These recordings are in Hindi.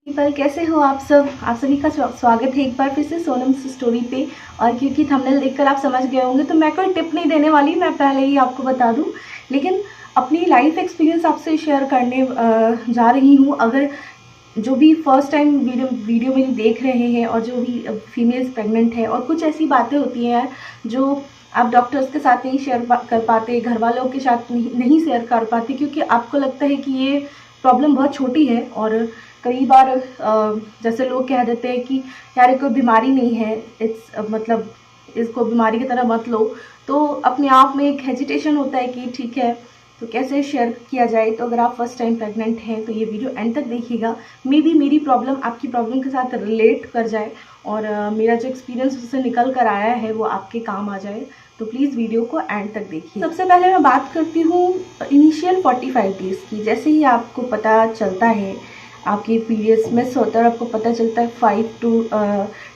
पीपल, कैसे हो आप सब। आप सभी का स्वागत है एक बार फिर से सोनम्स स्टोरी पे। और क्योंकि थंबनेल देखकर आप समझ गए होंगे तो मैं कोई टिप नहीं देने वाली, मैं पहले ही आपको बता दूं, लेकिन अपनी लाइफ एक्सपीरियंस आपसे शेयर करने जा रही हूँ। अगर जो भी फर्स्ट टाइम वीडियो मेरी देख रहे हैं और जो भी फीमेल्स प्रेग्नेंट है, और कुछ ऐसी बातें होती हैं यार जो आप डॉक्टर्स के साथ नहीं शेयर कर पाते, घर वालों के साथ नहीं शेयर कर पाते, क्योंकि आपको लगता है कि ये प्रॉब्लम बहुत छोटी है। और कई बार जैसे लोग कह देते हैं कि यार ये कोई बीमारी नहीं है, मतलब इसको बीमारी की तरह मत लो। तो अपने आप में एक हेजिटेशन होता है कि ठीक है, तो कैसे शेयर किया जाए। तो अगर आप फर्स्ट टाइम प्रेग्नेंट हैं तो ये वीडियो एंड तक देखिएगा। मे बी मेरी प्रॉब्लम आपकी प्रॉब्लम के साथ रिलेट कर जाए और मेरा जो एक्सपीरियंस उससे निकल कर आया है वो आपके काम आ जाए। तो प्लीज़ वीडियो को एंड तक देखिए। सबसे पहले मैं बात करती हूँ इनिशियल 45 डेज़ की। जैसे ही आपको पता चलता है आपकी पीरियड्स मिस होता है और आपको पता चलता है 5 to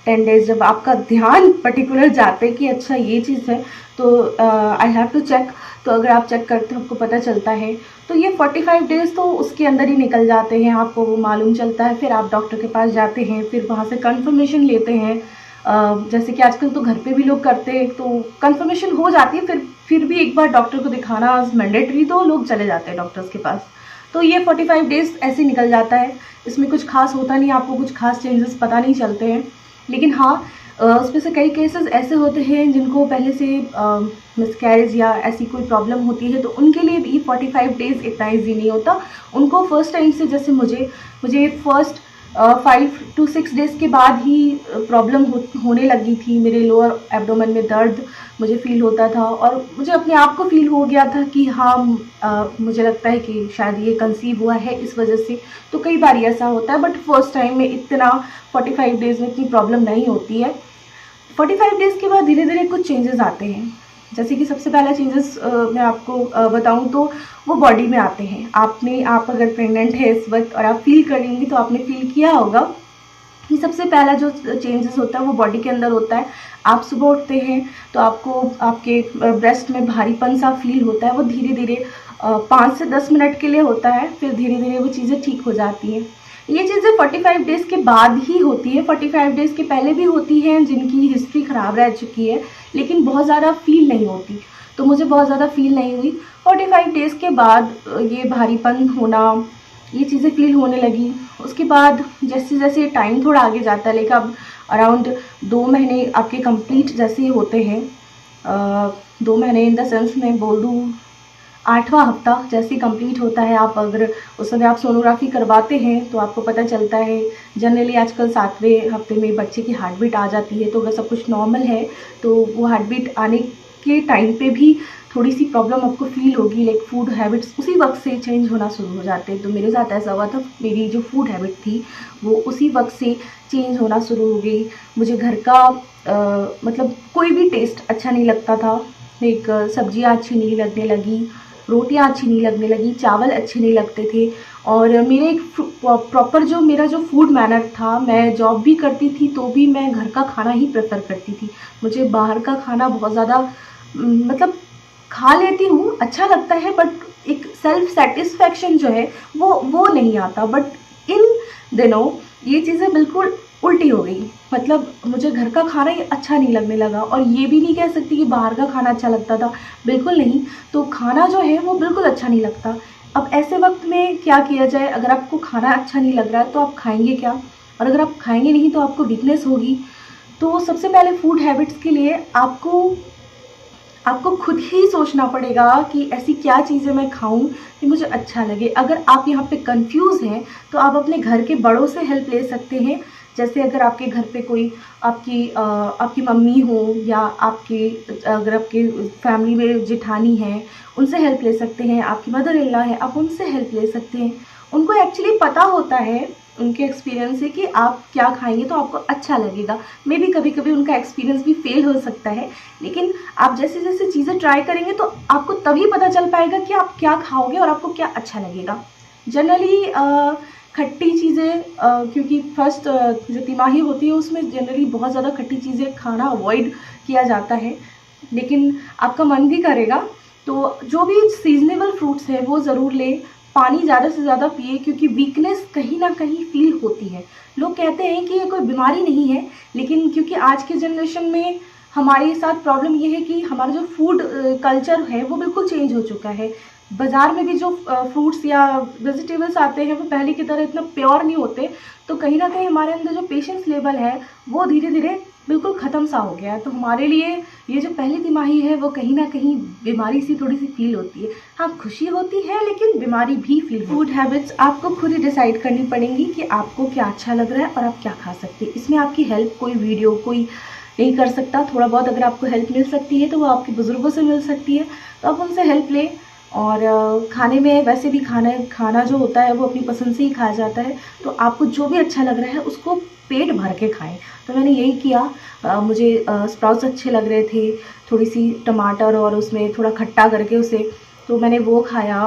10 डेज़, जब आपका ध्यान पर्टिकुलर जाता है कि अच्छा ये चीज़ है तो आई हैव टू चेक। तो अगर आप चेक करते हो आपको पता चलता है तो ये 45 डेज़ तो उसके अंदर ही निकल जाते हैं, आपको वो मालूम चलता है। फिर आप डॉक्टर के पास जाते हैं, फिर वहाँ से कंफर्मेशन लेते हैं। जैसे कि आजकल तो घर पे भी लोग करते हैं, तो कंफर्मेशन हो जाती है, फिर भी एक बार डॉक्टर को दिखाना मैंडेटरी, तो लोग चले जाते हैं डॉक्टर्स के पास। तो ये 45 डेज़ ऐसे निकल जाता है। इसमें कुछ खास होता नहीं, आपको कुछ खास चेंजेस पता नहीं चलते हैं। लेकिन हाँ, उसमें से कई केसेस ऐसे होते हैं जिनको पहले से मिसकैरेज या ऐसी कोई प्रॉब्लम होती है, तो उनके लिए ये 45 डेज़ इतना ईजी नहीं होता। उनको फर्स्ट टाइम से, जैसे मुझे फर्स्ट 5 to 6 डेज़ के बाद ही प्रॉब्लम होने लगी थी। मेरे लोअर एब्डोमेन में दर्द मुझे फ़ील होता था और मुझे अपने आप को फ़ील हो गया था कि हाँ, मुझे लगता है कि शायद ये कंसीव हुआ है इस वजह से। तो कई बार ऐसा होता है, बट फर्स्ट टाइम में इतना 45 डेज़ में इतनी प्रॉब्लम नहीं होती है। 45 डेज़ के बाद धीरे धीरे कुछ चेंजेस आते हैं। जैसे कि सबसे पहला चेंजेस मैं आपको बताऊं तो वो बॉडी में आते हैं। आप अगर प्रेग्नेंट है इस वक्त और आप फील करेंगी तो आपने फील किया होगा कि सबसे पहला जो चेंजेस होता है वो बॉडी के अंदर होता है। आप सुबह उठते हैं तो आपको आपके ब्रेस्ट में भारीपन सा फील होता है। वो धीरे धीरे 5 से 10 मिनट के लिए होता है, फिर धीरे धीरे वो चीज़ें ठीक हो जाती हैं। ये चीज़ें 45 डेज़ के बाद ही होती है। 45 डेज़ के पहले भी होती हैं जिनकी हिस्ट्री ख़राब रह चुकी है, लेकिन बहुत ज़्यादा फील नहीं होती। तो मुझे बहुत ज़्यादा फील नहीं हुई। 45 डेज़ के बाद ये भारीपन होना, ये चीज़ें फील होने लगी। उसके बाद जैसे जैसे टाइम थोड़ा आगे जाता है, लेकिन अब अराउंड 2 महीने आपके कंप्लीट जैसे ही होते हैं, 2 महीने इन द सेंस मैं बोल दूँ 8वां हफ्ता जैसे कंप्लीट होता है, आप अगर उस समय आप सोनोग्राफी करवाते हैं तो आपको पता चलता है। जनरली आजकल 7वें हफ्ते में बच्चे की हार्ट बीट आ जाती है, तो अगर सब कुछ नॉर्मल है तो वो हार्ट बीट आने के टाइम पे भी थोड़ी सी प्रॉब्लम आपको फील होगी। लाइक फूड हैबिट्स उसी वक्त से चेंज होना शुरू हो जाते हैं। तो मेरे साथ ऐसा हुआ था, मेरी जो फूड हैबिट थी वो उसी वक्त से चेंज होना शुरू हो गई। मुझे घर का मतलब कोई भी टेस्ट अच्छा नहीं लगता था। एक सब्जियाँ अच्छी नहीं लगने लगी, रोटियां अच्छी नहीं लगने लगी, चावल अच्छे नहीं लगते थे। और मेरे एक प्रॉपर जो मेरा जो फूड मैनर था, मैं जॉब भी करती थी तो भी मैं घर का खाना ही प्रेफर करती थी। मुझे बाहर का खाना बहुत ज़्यादा मतलब खा लेती हूँ, अच्छा लगता है, बट एक सेल्फ सेटिस्फैक्शन जो है वो नहीं आता। बट इन दिनों ये चीज़ें बिल्कुल उल्टी हो गई। मतलब मुझे घर का खाना ही अच्छा नहीं लगने लगा, और ये भी नहीं कह सकती कि बाहर का खाना अच्छा लगता था, बिल्कुल नहीं। तो खाना जो है वो बिल्कुल अच्छा नहीं लगता। अब ऐसे वक्त में क्या किया जाए? अगर आपको खाना अच्छा नहीं लग रहा है तो आप खाएंगे क्या? और अगर आप खाएंगे नहीं तो आपको वीकनेस होगी। तो सबसे पहले फूड हैबिट्स के लिए आपको खुद ही सोचना पड़ेगा कि ऐसी क्या चीज़ें मैं खाऊं कि मुझे अच्छा लगे। अगर आप यहाँ पे कंफ्यूज हैं तो आप अपने घर के बड़ों से हेल्प ले सकते हैं। जैसे अगर आपके घर पे कोई आपकी मम्मी हो, या अगर आपके फैमिली में जेठानी है, उनसे हेल्प ले सकते हैं। आपकी मदर इन लॉ है, आप उनसे हेल्प ले सकते हैं। उनको एक्चुअली पता होता है, उनके एक्सपीरियंस से, कि आप क्या खाएंगे तो आपको अच्छा लगेगा। मे बी कभी कभी उनका एक्सपीरियंस भी फेल हो सकता है, लेकिन आप जैसे जैसे चीज़ें ट्राई करेंगे तो आपको तभी पता चल पाएगा कि आप क्या खाओगे और आपको क्या अच्छा लगेगा। जनरली खट्टी चीज़ें, क्योंकि फर्स्ट जो तिमाही होती है उसमें जनरली बहुत ज़्यादा खट्टी चीज़ें खाना अवॉइड किया जाता है, लेकिन आपका मन भी करेगा तो जो भी सीजनेबल फ्रूट्स है वो ज़रूर लें। पानी ज़्यादा से ज़्यादा पिए, क्योंकि वीकनेस कहीं ना कहीं फील होती है। लोग कहते हैं कि ये कोई बीमारी नहीं है, लेकिन क्योंकि आज के जनरेशन में हमारे साथ प्रॉब्लम ये है कि हमारा जो फूड कल्चर है वो बिल्कुल चेंज हो चुका है। बाज़ार में भी जो फ्रूट्स या वेजिटेबल्स आते हैं वो पहले की तरह इतना प्योर नहीं होते, तो कहीं ना कहीं हमारे अंदर जो पेशेंस लेवल है वो धीरे धीरे बिल्कुल ख़त्म सा हो गया है। तो हमारे लिए ये जो पहली तिमाही है वो कहीं ना कहीं बीमारी सी थोड़ी सी फील होती है। हाँ, खुशी होती है लेकिन बीमारी भी फील। फूड हैबिट्स आपको खुद ही डिसाइड करनी पड़ेंगी कि आपको क्या अच्छा लग रहा है और आप क्या खा सकते हैं। इसमें आपकी हेल्प कोई वीडियो कोई नहीं कर सकता। थोड़ा बहुत अगर आपको हेल्प मिल सकती है तो वो आपके बुज़ुर्गों से मिल सकती है, तो आप उनसे हेल्प लें। और खाने में वैसे भी खाना जो होता है वो अपनी पसंद से ही खाया जाता है, तो आपको जो भी अच्छा लग रहा है उसको पेट भर के खाएं। तो मैंने यही किया। मुझे स्प्राउट्स अच्छे लग रहे थे, थोड़ी सी टमाटर और उसमें थोड़ा खट्टा करके उसे, तो मैंने वो खाया।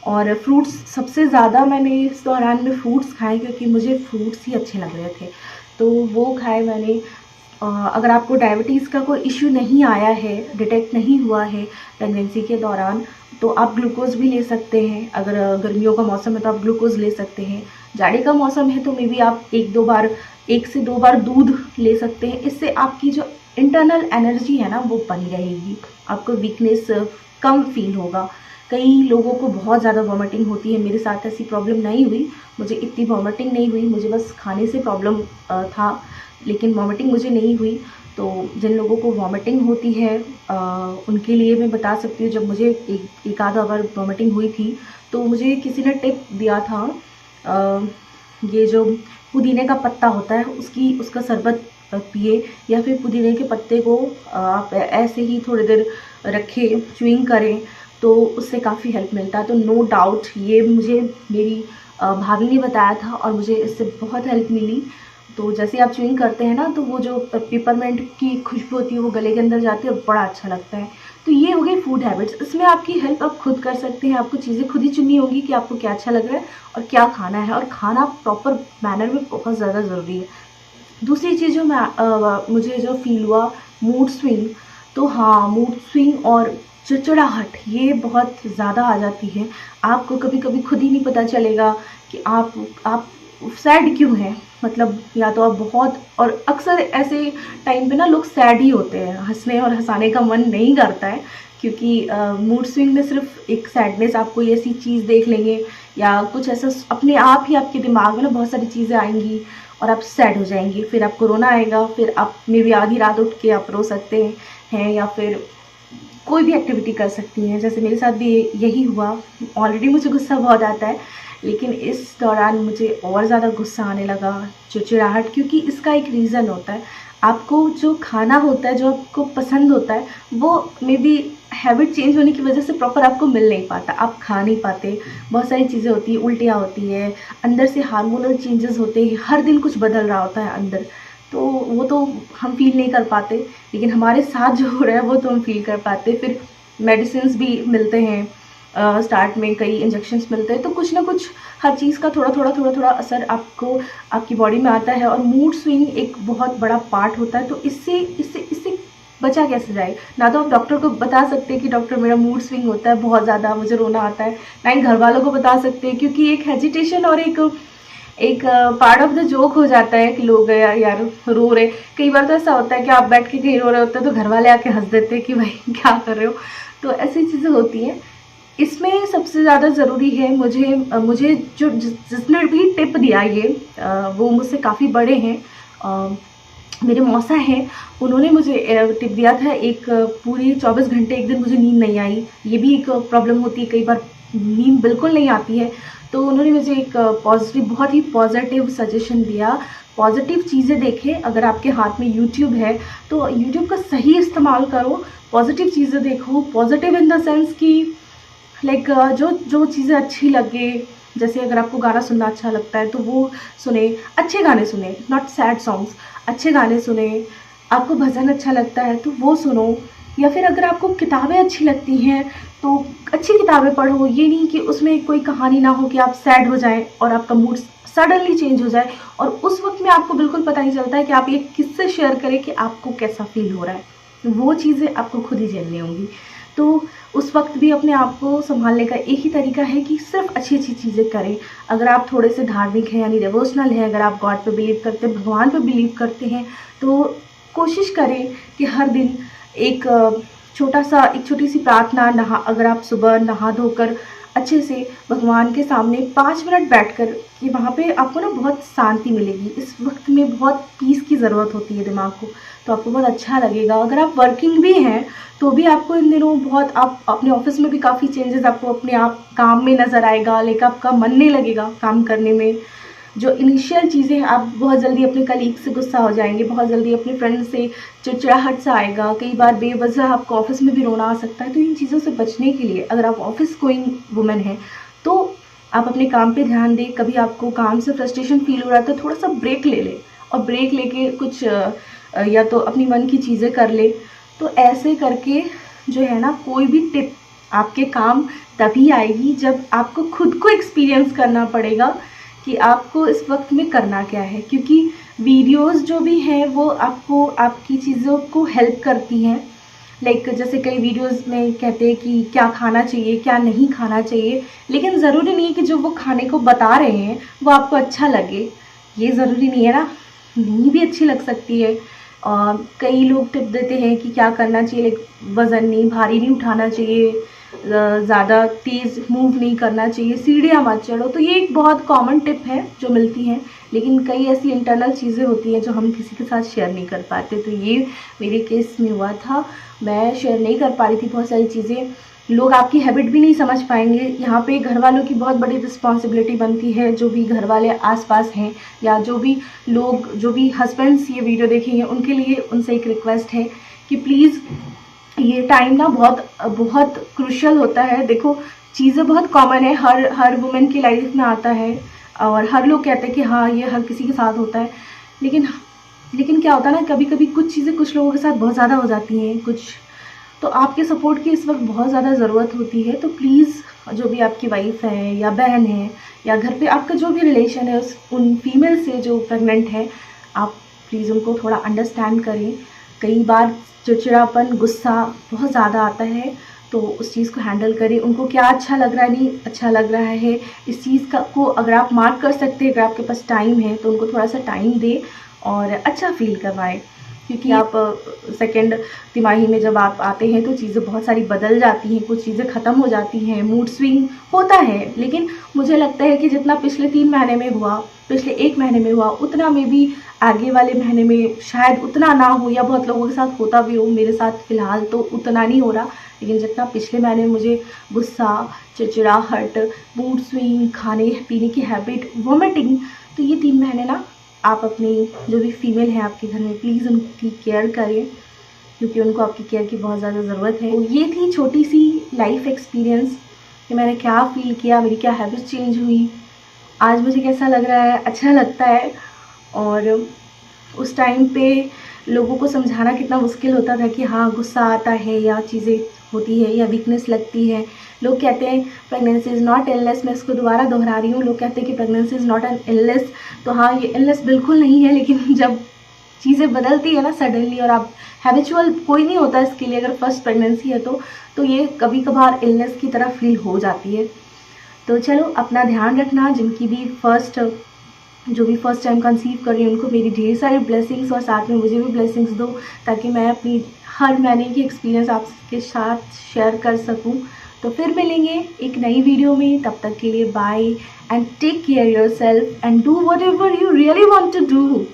और फ्रूट्स सबसे ज़्यादा मैंने इस दौरान में फ्रूट्स खाए, क्योंकि मुझे फ्रूट्स ही अच्छे लग रहे थे, तो वो खाए मैंने। अगर आपको डायबिटीज़ का कोई इश्यू नहीं आया है, डिटेक्ट नहीं हुआ है प्रेगनेंसी के दौरान, तो आप ग्लूकोज़ भी ले सकते हैं। अगर गर्मियों का मौसम है तो आप ग्लूकोज़ ले सकते हैं। जाड़े का मौसम है तो मे बी आप 1 से 2 बार दूध ले सकते हैं। इससे आपकी जो इंटरनल एनर्जी है ना वो बनी रहेगी, आपको वीकनेस कम फील होगा। कई लोगों को बहुत ज़्यादा वॉमिटिंग होती है, मेरे साथ ऐसी प्रॉब्लम नहीं हुई, मुझे इतनी वॉमिटिंग नहीं हुई, मुझे बस खाने से प्रॉब्लम था, लेकिन वॉमिटिंग मुझे नहीं हुई। तो जिन लोगों को वॉमिटिंग होती है उनके लिए मैं बता सकती हूँ, जब मुझे एक आधा बार वॉमिटिंग हुई थी तो मुझे किसी ने टिप दिया था, ये जो पुदीने का पत्ता होता है उसका शरबत पिए, या फिर पुदीने के पत्ते को आप ऐसे ही थोड़ी देर रखें, च्युइंग करें, तो उससे काफ़ी हेल्प मिलता है। तो नो डाउट ये मुझे मेरी भाभी ने बताया था और मुझे इससे बहुत हेल्प मिली। तो जैसे आप च्युइंग करते हैं ना, तो वो जो पेपरमेंट की खुशबू होती है वो गले के अंदर जाती है और बड़ा अच्छा लगता है। तो ये हो गई फूड हैबिट्स। इसमें आपकी हेल्प आप खुद कर सकते हैं, आपको चीज़ें खुद ही चुननी होगी कि आपको क्या अच्छा लग रहा है और क्या खाना है, और खाना प्रॉपर मैनर में बहुत ज़्यादा ज़रूरी है। दूसरी चीज़ जो मुझे जो फील हुआ, मूड स्विंग। तो हाँ, मूड स्विंग और चिड़चिड़ाहट ये बहुत ज़्यादा आ जाती है। आपको कभी कभी खुद ही नहीं पता चलेगा कि आप सैड क्यों हैं। मतलब या तो आप बहुत, और अक्सर ऐसे टाइम पे ना लोग सैड ही होते हैं, हंसने और हंसाने का मन नहीं करता है, क्योंकि मूड स्विंग में सिर्फ एक सैडनेस, आप कोई ऐसी चीज़ देख लेंगे या कुछ ऐसा अपने आप ही आपके दिमाग में ना बहुत सारी चीज़ें आएंगी और आप सैड हो जाएंगे। फिर आप कोरोना आएगा, फिर आप मे भी आधी रात उठ के आप रो सकते हैं, या फिर कोई भी एक्टिविटी कर सकती हैं। जैसे मेरे साथ भी यही हुआ। ऑलरेडी मुझे गुस्सा बहुत आता है, लेकिन इस दौरान मुझे और ज़्यादा गुस्सा आने लगा, चिड़चिड़ाहट, क्योंकि इसका एक रीज़न होता है। आपको जो खाना होता है, जो आपको पसंद होता है, वो मे बी हैबिट चेंज होने की वजह से प्रॉपर आपको मिल नहीं पाता, आप खा नहीं पाते। बहुत सारी चीज़ें होती हैं, उल्टियाँ होती है, अंदर से हार्मोनल चेंजेस होते हैं, हर दिन कुछ बदल रहा होता है अंदर, तो वो तो हम फील नहीं कर पाते, लेकिन हमारे साथ जो हो रहा है वो तो हम फील कर पाते। फिर मेडिसिन्स भी मिलते हैं, स्टार्ट में कई इंजेक्शंस मिलते हैं, तो कुछ ना कुछ हर चीज़ का थोड़ा असर आपको आपकी बॉडी में आता है। और मूड स्विंग एक बहुत बड़ा पार्ट होता है। तो इससे बचा कैसे जाए? ना तो आप डॉक्टर को बता सकते हैं कि डॉक्टर मेरा मूड स्विंग होता है बहुत ज़्यादा, मुझे रोना आता है, ना ही घर वालों को बता सकते हैं, क्योंकि एक हेजिटेशन और एक पार्ट ऑफ द जोक हो जाता है कि लोग यार रो रहे। कई बार तो ऐसा होता है कि आप बैठ के कहीं रो रहे होते हैं तो घर वाले आके हंस देते हैं कि भाई क्या कर रहे हो। तो ऐसी चीज़ें होती हैं। इसमें सबसे ज़्यादा ज़रूरी है, मुझे जो जिसने भी टिप दिया ये वो मुझसे काफ़ी बड़े हैं। मेरे मौसा हैं, उन्होंने मुझे टिप दिया था। एक पूरी 24 घंटे एक दिन मुझे नींद नहीं आई, ये भी एक प्रॉब्लम होती है, कई बार नींद बिल्कुल नहीं आती है। तो उन्होंने मुझे एक बहुत ही पॉजिटिव सजेशन दिया। पॉजिटिव चीज़ें देखें, अगर आपके हाथ में यूट्यूब है तो यूट्यूब का सही इस्तेमाल करो, पॉजिटिव चीज़ें देखो। पॉजिटिव इन द सेंस कि लाइक जो चीज़ें अच्छी लगे, जैसे अगर आपको गाना सुनना अच्छा लगता है तो वो सुने, अच्छे गाने सुने, नॉट सैड सॉन्ग्स, अच्छे गाने सुने। आपको भजन अच्छा लगता है तो वो सुनो, या फिर अगर आपको किताबें अच्छी लगती हैं तो अच्छी किताबें पढ़ो। ये नहीं कि उसमें कोई कहानी ना हो कि आप सैड हो जाएं और आपका मूड सडनली चेंज हो जाए, और उस वक्त में आपको बिल्कुल पता नहीं चलता है कि आप ये किससे शेयर करें कि आपको कैसा फील हो रहा है। वो चीज़ें आपको खुद ही झेलनी होंगी। तो उस वक्त भी अपने आप को संभालने का एक ही तरीका है कि सिर्फ अच्छी अच्छी चीज़ें करें। अगर आप थोड़े से धार्मिक हैं यानी डिवोशनल हैं, अगर आप गॉड पे बिलीव करते हैं, भगवान पे बिलीव करते हैं, तो कोशिश करें कि हर दिन एक एक छोटी सी प्रार्थना, अगर आप सुबह नहा धोकर अच्छे से भगवान के सामने 5 मिनट बैठकर, कि वहाँ पे आपको ना बहुत शांति मिलेगी। इस वक्त में बहुत पीस की ज़रूरत होती है दिमाग को, तो आपको बहुत अच्छा लगेगा। अगर आप वर्किंग भी हैं तो भी आपको इन दिनों बहुत, आप अपने ऑफिस में भी काफ़ी चेंजेस आपको अपने आप काम में नज़र आएगा, लेकिन आपका मन नहीं लगेगा काम करने में। जो इनिशियल चीज़ें, आप बहुत जल्दी अपने कलीग से गुस्सा हो जाएंगे, बहुत जल्दी अपने फ्रेंड से चिड़चिड़ाहट सा आएगा, कई बार बेवजह आपको ऑफिस में भी रोना आ सकता है। तो इन चीज़ों से बचने के लिए, अगर आप ऑफिस गोइंग वुमेन हैं तो आप अपने काम पे ध्यान दें। कभी आपको काम से फ्रस्ट्रेशन फील हो रहा है तो थोड़ा सा ब्रेक ले लें, और ब्रेक लेके कुछ या तो अपनी मन की चीज़ें कर ले। तो ऐसे करके जो है ना, कोई भी टिप आपके काम तभी आएगी जब आपको खुद को एक्सपीरियंस करना पड़ेगा कि आपको इस वक्त में करना क्या है। क्योंकि वीडियोस जो भी हैं वो आपको आपकी चीज़ों को हेल्प करती हैं। लाइक जैसे कई वीडियोस में कहते हैं कि क्या खाना चाहिए, क्या नहीं खाना चाहिए, लेकिन ज़रूरी नहीं है कि जो वो खाने को बता रहे हैं वो आपको अच्छा लगे। ये ज़रूरी नहीं है ना, नहीं भी अच्छी लग सकती है। कई लोग टिप देते हैं कि क्या करना चाहिए, लाइक वज़न नहीं, भारी नहीं उठाना चाहिए, ज़्यादा तेज़ मूव नहीं करना चाहिए, सीढ़ियाँ मत चढ़ो। तो ये एक बहुत कॉमन टिप है जो मिलती हैं, लेकिन कई ऐसी इंटरनल चीज़ें होती हैं जो हम किसी के साथ शेयर नहीं कर पाते। तो ये मेरे केस में हुआ था, मैं शेयर नहीं कर पा रही थी बहुत सारी चीज़ें। लोग आपकी हैबिट भी नहीं समझ पाएंगे। यहाँ पे घर वालों की बहुत बड़ी रिस्पॉन्सिबिलिटी बनती है, जो भी घर वाले आसपास हैं या जो भी लोग, जो भी हस्बैंड्स ये वीडियो देखेंगे, उनके लिए उनसे एक रिक्वेस्ट है कि प्लीज़ ये टाइम ना बहुत बहुत क्रूशियल होता है। देखो, चीज़ें बहुत कॉमन है, हर वुमेन की लाइफ में आता है, और हर लोग कहते हैं कि हाँ ये हर किसी के साथ होता है। लेकिन क्या होता है ना, कभी कभी कुछ चीज़ें कुछ लोगों के साथ बहुत ज़्यादा हो जाती हैं कुछ, तो आपके सपोर्ट की इस वक्त बहुत ज़्यादा ज़रूरत होती है। तो प्लीज़, जो भी आपकी वाइफ है या बहन है या घर पे आपका जो भी रिलेशन है, उन फीमेल से जो प्रेग्नेंट है, आप प्लीज़ उनको थोड़ा अंडरस्टैंड करें। कई बार चिड़चिड़ापन, गुस्सा बहुत ज़्यादा आता है, तो उस चीज़ को हैंडल करें। उनको क्या अच्छा लग रहा है, नहीं अच्छा लग रहा है, इस चीज़ को अगर आप मार्क कर सकते हैं, अगर आपके पास टाइम है तो उनको थोड़ा सा टाइम दें और अच्छा फील करवाएं। क्योंकि आप सेकेंड तिमाही में जब आप आते हैं तो चीज़ें बहुत सारी बदल जाती हैं, कुछ चीज़ें ख़त्म हो जाती हैं, मूड स्विंग होता है। लेकिन मुझे लगता है कि जितना पिछले 3 महीने में हुआ, पिछले 1 महीने में हुआ, उतना में भी आगे वाले महीने में शायद उतना ना हो, या बहुत लोगों के साथ होता भी हो। मेरे साथ फ़िलहाल तो उतना नहीं हो रहा, लेकिन जितना पिछले महीने में मुझे गुस्सा, चिड़चिड़ाहट, मूड स्विंग, खाने पीने की हैबिट, वॉमिटिंग, तो ये 3 महीने ना आप अपनी जो भी फीमेल है आपके घर में, प्लीज़ उनकी केयर करें, क्योंकि उनको आपकी केयर की बहुत ज़्यादा ज़रूरत है। तो ये थी छोटी सी लाइफ एक्सपीरियंस कि मैंने क्या फ़ील किया, मेरी क्या हैबिट चेंज हुई, आज मुझे कैसा लग रहा है, अच्छा लगता है। और उस टाइम पे लोगों को समझाना कितना मुश्किल होता था कि हाँ गुस्सा आता है या चीज़ें होती है या वीकनेस लगती है। लोग कहते हैं प्रेगनेंसी इज़ नॉट इलनेस, मैं इसको दोबारा दोहरा रही हूँ, लोग कहते हैं कि pregnancy is not an illness. तो हाँ, ये इलनेस बिल्कुल नहीं है, लेकिन जब चीज़ें बदलती है ना सडनली, और आप हैबिचुअल कोई नहीं होता इसके लिए, अगर फर्स्ट प्रेगनेंसी है तो ये कभी कभार इलनेस की तरह फील हो जाती है। तो चलो, अपना ध्यान रखना। जो भी फर्स्ट टाइम कंसीव कर रही हैं उनको मेरी ढेर सारी ब्लेसिंग्स, और साथ में मुझे भी ब्लेसिंग्स दो, ताकि मैं अपनी हर महीने की एक्सपीरियंस आपके साथ शेयर कर सकूं। तो फिर मिलेंगे एक नई वीडियो में, तब तक के लिए bye and take care yourself and do whatever you really want to do.